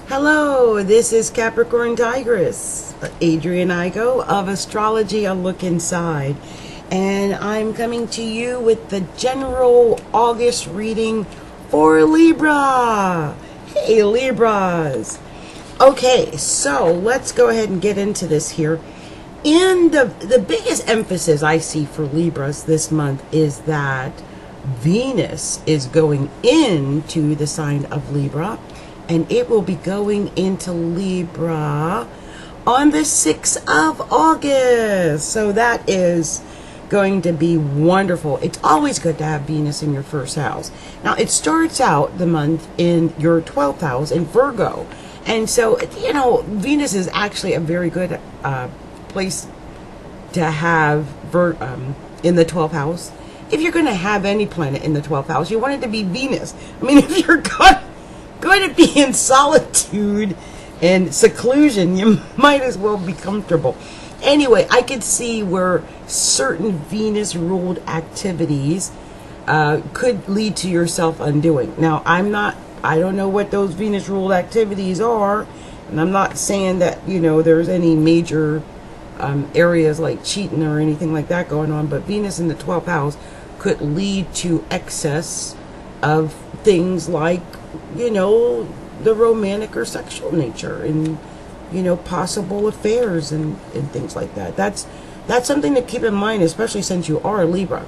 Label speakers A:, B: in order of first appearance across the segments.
A: Hello, this is Capricorntigress, Adrian Igo of Astrology, A Look Inside. And I'm coming to you with the general August reading for Libra. Hey, Libras. Okay, so let's go ahead and get into this here. And the biggest emphasis I see for Libras this month is that Venus is going into the sign of Libra. And it will be going into Libra on the 6th of August. So that is going to be wonderful. It's always good to have Venus in your first house. Now, it starts out the month in your 12th house in Virgo. And so, you know, Venus is actually a very good place to have in the 12th house. If you're going to have any planet in the 12th house, you want it to be Venus. I mean, if you're going to be in solitude and seclusion, you might as well be comfortable. Anyway, I could see where certain Venus-ruled activities could lead to your self-undoing. Now, I don't know what those Venus-ruled activities are, and I'm not saying that, you know, there's any major areas like cheating or anything like that going on, but Venus in the 12th house could lead to excess of things like, you know, the romantic or sexual nature and, you know, possible affairs and things like that. That's something to keep in mind, especially since you are a Libra.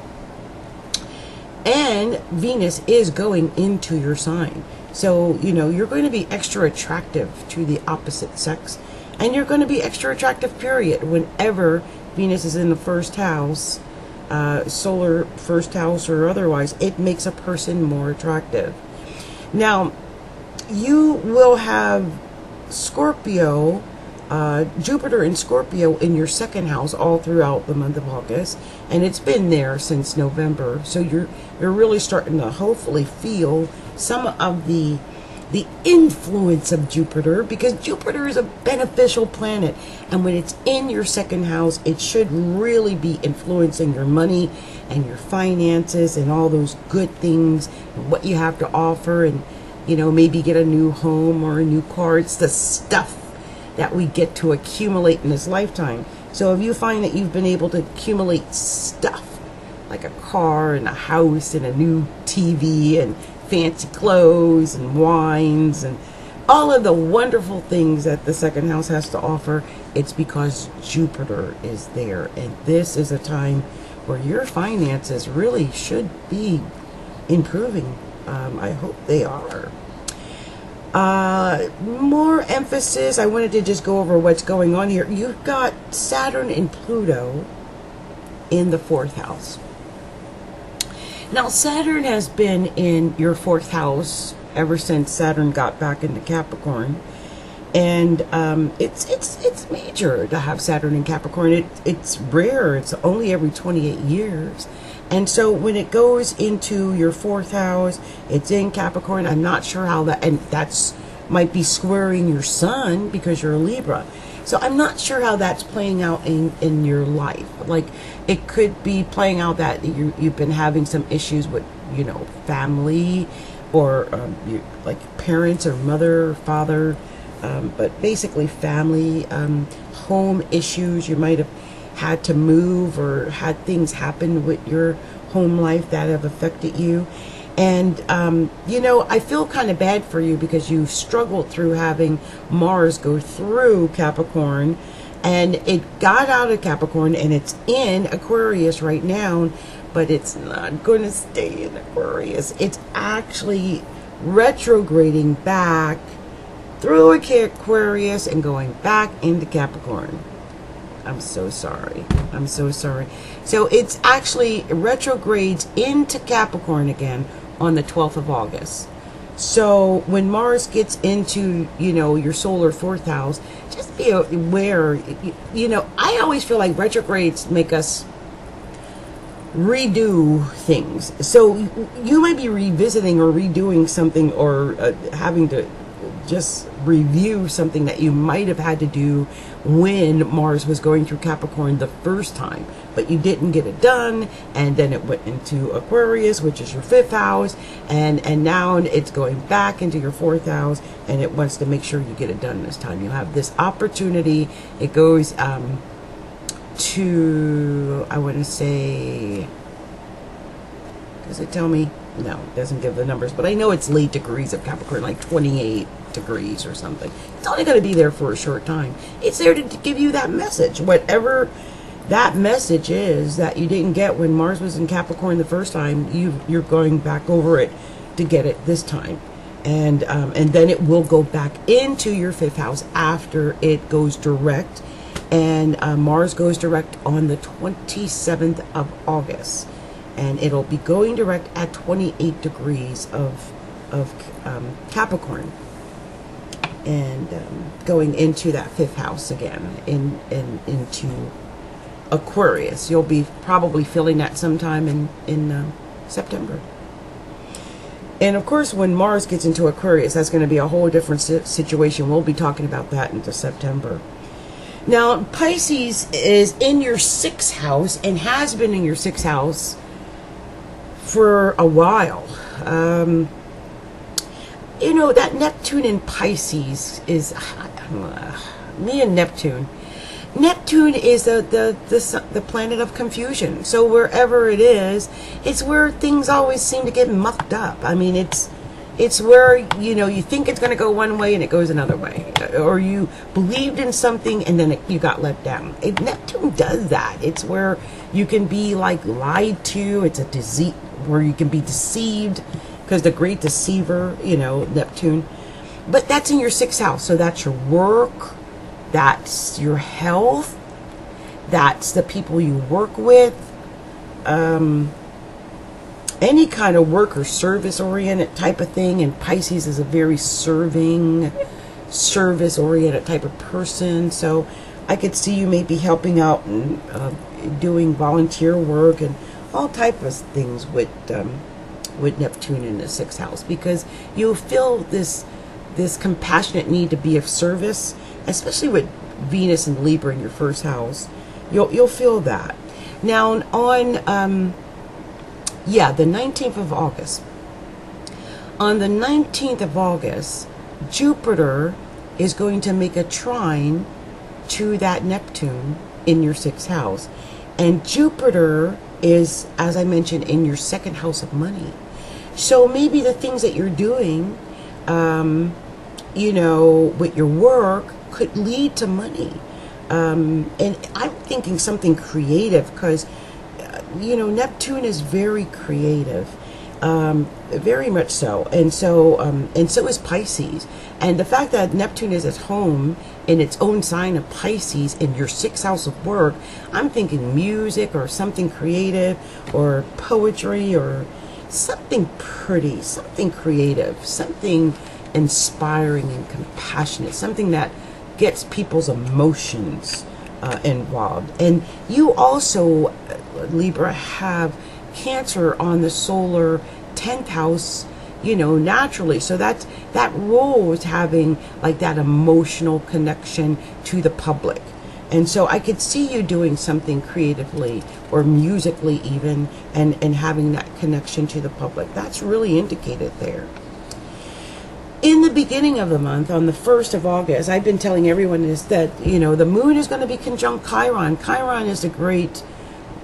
A: And Venus is going into your sign. So, you know, you're going to be extra attractive to the opposite sex. And you're going to be extra attractive, period, whenever Venus is in the first house, solar first house or otherwise. It makes a person more attractive. Now, you will have Scorpio, Jupiter in Scorpio in your second house all throughout the month of August, and it's been there since November. So you're really starting to hopefully feel some of the influence of Jupiter, because Jupiter is a beneficial planet, and when it's in your second house, it should really be influencing your money and your finances and all those good things and what you have to offer, and, you know, maybe get a new home or a new car. It's the stuff that we get to accumulate in this lifetime. So if you find that you've been able to accumulate stuff like a car and a house and a new TV and fancy clothes and wines and all of the wonderful things that the second house has to offer, it's because Jupiter is there. And this is a time where your finances really should be improving. I hope they are. More emphasis, I wanted to just go over what's going on here. You've got Saturn and Pluto in the 4th house. Now, Saturn has been in your 4th house ever since Saturn got back into Capricorn, and it's major to have Saturn in Capricorn. It's rare. It's only every 28 years. And so when it goes into your 4th house, it's in Capricorn. I'm not sure how that, and that's might be squaring your sun because you're a Libra. So I'm not sure how that's playing out in your life. Like, it could be playing out that you've been having some issues with, you know, family or like parents or mother or father, but basically family, home issues. You might have had to move or had things happen with your home life that have affected you. And, you know, I feel kind of bad for you because you struggled through having Mars go through Capricorn, and it got out of Capricorn and it's in Aquarius right now, but it's not going to stay in Aquarius. It's actually retrograding back through Aquarius and going back into Capricorn. I'm so sorry. I'm so sorry. So it's actually retrogrades into Capricorn again on the 12th of August. So when Mars gets into, you know, your solar 4th house, just be aware. You know, I always feel like retrogrades make us redo things. So you might be revisiting or redoing something, or having to just review something that you might have had to do when Mars was going through Capricorn the first time, but you didn't get it done, and then it went into Aquarius, which is your 5th house, and now it's going back into your 4th house, and it wants to make sure you get it done this time. You have this opportunity. It goes to, I want to say, does it tell me? No, it doesn't give the numbers, but I know it's late degrees of Capricorn, like 28 degrees or something. It's only going to be there for a short time. It's there to give you that message, whatever that message is that you didn't get when Mars was in Capricorn the first time. You're going back over it to get it this time, and then it will go back into your 5th house after it goes direct, and Mars goes direct on the 27th of August. And it'll be going direct at 28 degrees of Capricorn, and going into that 5th house again, into Aquarius. You'll be probably feeling that sometime in September. And of course, when Mars gets into Aquarius, that's going to be a whole different situation. We'll be talking about that into September. Now, Pisces is in your 6th house and has been in your 6th house for a while. You know, that Neptune in Pisces is me and Neptune. Neptune is the planet of confusion. So wherever it is, it's where things always seem to get mucked up. I mean, it's where, you know, you think it's going to go one way and it goes another way, or you believed in something and then you got let down. Neptune does that. It's where you can be like lied to. It's a deceit, where you can be deceived, because the great deceiver, you know, Neptune. But that's in your 6th house, so that's your work, that's your health, that's the people you work with, any kind of work or service oriented type of thing. And Pisces is a very serving, service oriented type of person. So I could see you maybe helping out and doing volunteer work and all type of things with Neptune in the 6th house, because you'll feel this compassionate need to be of service, especially with Venus and Libra in your 1st house. You'll feel that. Now on the 19th of August. On the 19th of August, Jupiter is going to make a trine to that Neptune in your 6th house, and Jupiter is, as I mentioned, in your 2nd house of money. So maybe the things that you're doing, you know, with your work could lead to money. And I'm thinking something creative, because, you know, Neptune is very creative, very much so. And so is Pisces. And the fact that Neptune is at home in its own sign of Pisces in your 6th house of work, I'm thinking music or something creative, or poetry, or something pretty, something creative, something inspiring and compassionate, something that gets people's emotions involved. And you also, Libra, have Cancer on the solar 10th house, you know, naturally. So that role is having like that emotional connection to the public. And so I could see you doing something creatively or musically even, and having that connection to the public. That's really indicated there. In the beginning of the month, on the 1st of August, I've been telling everyone is that, you know, the moon is going to be conjunct Chiron. Chiron is the great,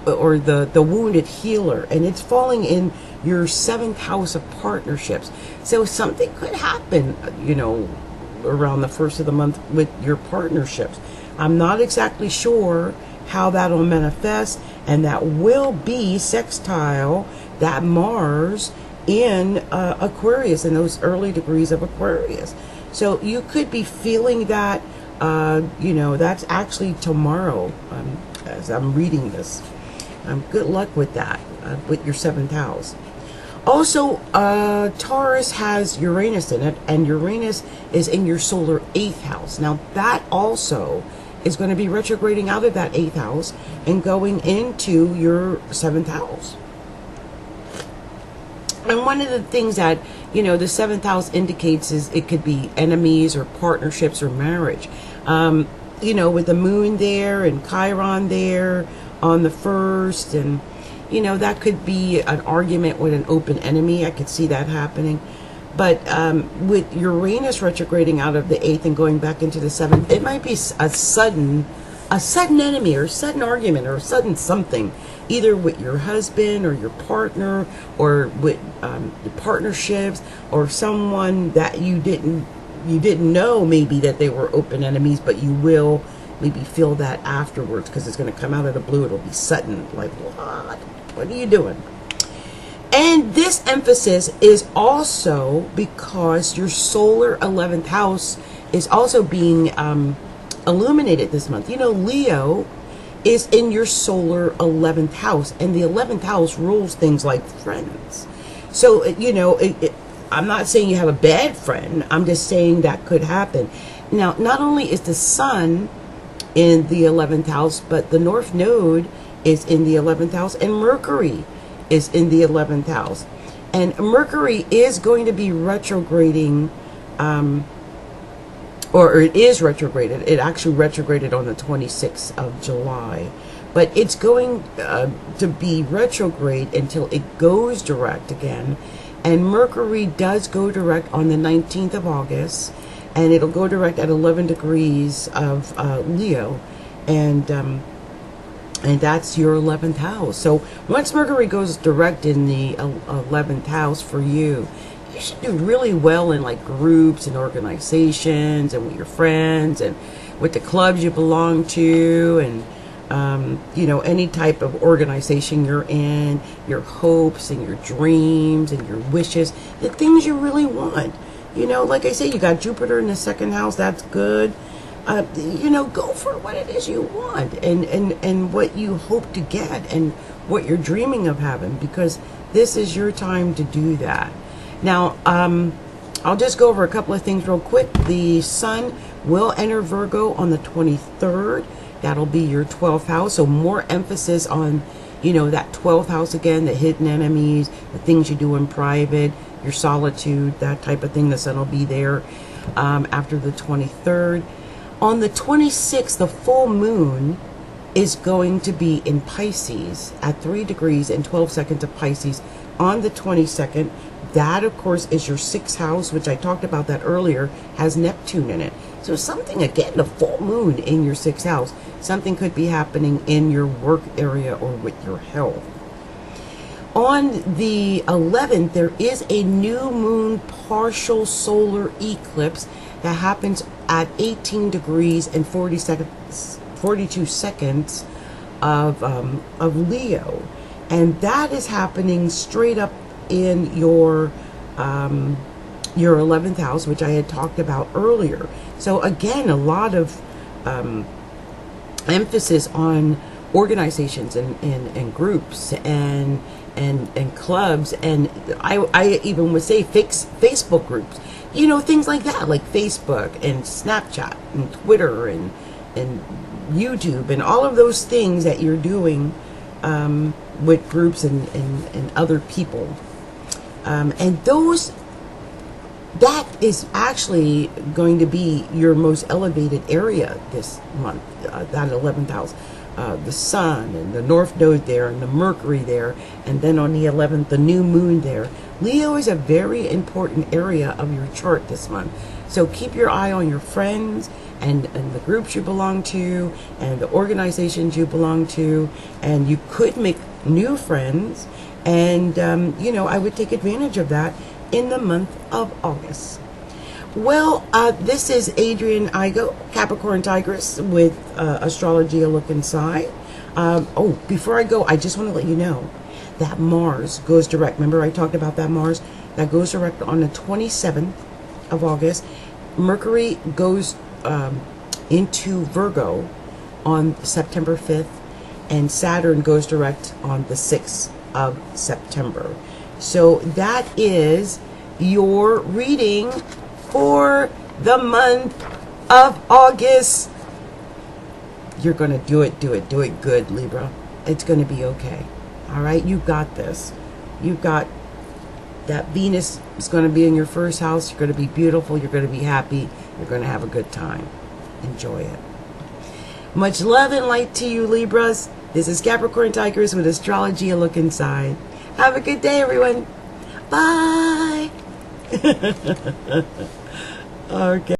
A: or the wounded healer, and it's falling in your 7th house of partnerships. So something could happen, you know, around the 1st of the month with your partnerships. I'm not exactly sure how that'll manifest, and that will be sextile that Mars in Aquarius, in those early degrees of Aquarius. So you could be feeling that, you know, that's actually tomorrow, as I'm reading this. Good luck with that, with your 7th house. Also, Taurus has Uranus in it, and Uranus is in your solar 8th house. Now, that also is going to be retrograding out of that 8th house and going into your 7th house. And one of the things that you know, the seventh house indicates is it could be enemies or partnerships or marriage. You know, with the moon there and Chiron there on the first, and you know, that could be an argument with an open enemy. I could see that happening. But with Uranus retrograding out of the 8th and going back into the 7th, it might be a sudden enemy or a sudden argument or a sudden something, either with your husband or your partner, or with partnerships, or someone that you didn't know maybe that they were open enemies, but you will maybe feel that afterwards, because it's going to come out of the blue. It'll be sudden, like, what are you doing? And this emphasis is also because your solar 11th house is also being illuminated this month. You know, Leo is in your solar 11th house, and the 11th house rules things like friends. So, you know, I'm not saying you have a bad friend. I'm just saying that could happen. Now, not only is the sun in the 11th house, but the North Node is in the 11th house, and Mercury is in the 11th house. And Mercury is going to be retrograding, or it is retrograded. It actually retrograded on the 26th of July. But it's going to be retrograde until it goes direct again. And Mercury does go direct on the 19th of August. And it'll go direct at 11 degrees of Leo. And that's your 11th house. So once Mercury goes direct in the 11th house for you, you should do really well in like groups and organizations, and with your friends, and with the clubs you belong to, and you know, any type of organization you're in, your hopes and your dreams and your wishes, the things you really want. You know, like I say, you got Jupiter in the 2nd house. That's good. You know, go for what it is you want, and what you hope to get, and what you're dreaming of having, because this is your time to do that. Now, I'll just go over a couple of things real quick. The sun will enter Virgo on the 23rd. That'll be your 12th house. So more emphasis on, you know, that 12th house again, the hidden enemies, the things you do in private, your solitude, that type of thing. The sun will be there after the 23rd. On the 26th, the full moon is going to be in Pisces at 3 degrees and 12 seconds of Pisces on the 22nd. That, of course, is your 6th house, which I talked about that earlier, has Neptune in it. So something, again, the full moon in your 6th house, something could be happening in your work area or with your health. On the 11th, there is a new moon partial solar eclipse that happens at 18 degrees and 42 seconds of Leo. And that is happening straight up in your 11th house, which I had talked about earlier. So again, a lot of emphasis on organizations and groups and clubs, and I even would say Facebook groups, you know, things like that, like Facebook and Snapchat and Twitter and YouTube and all of those things that you're doing with groups and other people, and that is actually going to be your most elevated area this month, that 11th house. The sun and the North Node there and the Mercury there, and then on the 11th, the new moon there. Leo is a very important area of your chart this month. So keep your eye on your friends and the groups you belong to and the organizations you belong to, and you could make new friends, and you know, I would take advantage of that in the month of August. Well, this is Adrienne Igo, Capricorntigress, with Astrology, a look inside. Oh, before I go, I just want to let you know that Mars goes direct. Remember I talked about that Mars? That goes direct on the 27th of August. Mercury goes into Virgo on September 5th, and Saturn goes direct on the 6th of September. So that is your reading for the month of August. You're going to do it good, Libra. It's going to be okay. All right, you got this. You've got That Venus is going to be in your first house. You're going to be beautiful. You're going to be happy. You're going to have a good time. Enjoy it. Much love and light to you, Libras. This is Capricorntigress with Astrology, a look inside. Have a good day, everyone. Bye. Okay.